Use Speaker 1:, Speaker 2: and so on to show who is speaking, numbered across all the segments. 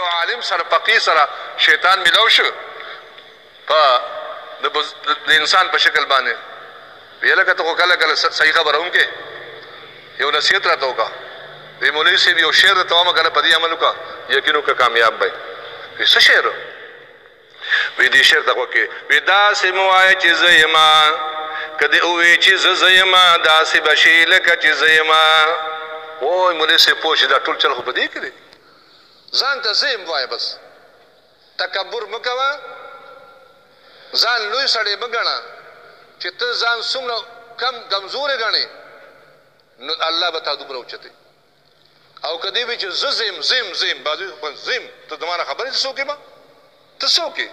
Speaker 1: یو عالم سره فقيه سره شیطان ملاو شو په د انسان په شکل باندې ویل که ته خو کله کله صحیح خبره هم کې یو نصیحت راته وکړه وی مولوي صاحب یو شعر درته وایم کنه په دې عمل وکړه یقین وکړه کامیاب به وی څه شعر وی دې شعر ته وکړې وی داسې مو وایه چې زه یما که دې ووایې چې زه یما داسې به شي لکه چې زه یما وای مولوي صاحب پوه شي دا ټول چل خو په دې کې دی ځان ته زه یم وایه بس تکبر مه کوه ځان لوی سړی مه ګڼه چې ته ځان څومره کمزورې ګڼې نو الله به تا دومره اوچتوي او که دې وي چې زه زم بازوي زم ته زما نه خبرې ته څوک یې ما ته څوک یې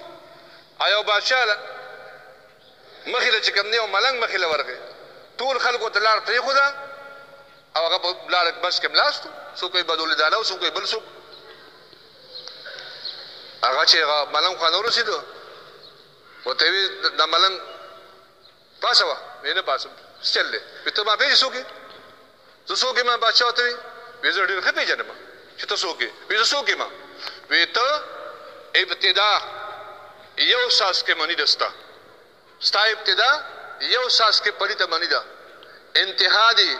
Speaker 1: یو بادشاه مخې له چې کوم دی یو ملنګ مخې له ورغی ټول خلکو ته لار پرېښوده او هغه په لاره بس کې ملاست څوک یې بدولې دانه و څوک یې بل څوک هغه چې هغه ملنګ خوا نه ورسېدو ورته یې وي دا ملنګ پاسه وه ویې نه پاسم څه چل دی وي ته ما پېژې څوک یې زه څوک یم بادشاه ورته وي وی زه ډېر ښه پېژنم چې ته څوک یې وی زه څوک یم وی ته ابتدا یو ساس کې مني ده ستا ابتدا یو ساس کې پلیته مني ده انتها دی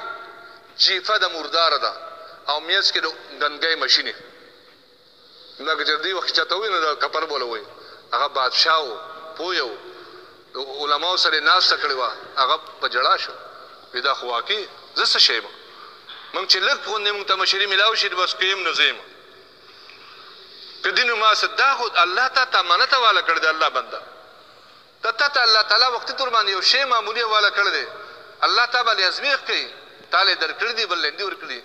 Speaker 1: جیفه د مرداره ده او میز کې د ګنګۍ مشینې لکه چې دې وخت چاته ووایي نو د کپر بوله وایي هغه بادشاه و پوه و د علماو سره یې ناسته کړې وه هغه په ژړا شو وی دا خو واقعي زه څه شی یم موږ چې لږ غوندې موږ ته مشري میلاو شي بس که یم نه زه یم که دین ما څه دا خو الله تا امانت حواله کړی دی الله بنده تا ته الله تعالی وختي تور باندې یو شی معمولي حواله کړی دی الله تا باندې ازمیښت کوي تا له درکړي دي بل لنډي ورکړي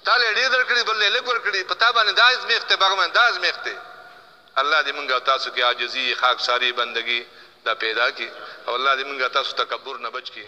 Speaker 1: تا له ډېر درکړي بل لږ ورکړي په تا باندې دا ازمیښت دی بغمن دا ازمیښت دی الله دې موږ او تاسو کې عاجزي خاکساري بندګي دا پیدا کړي او الله دې موږ تاسو تکبر نه بچ کړي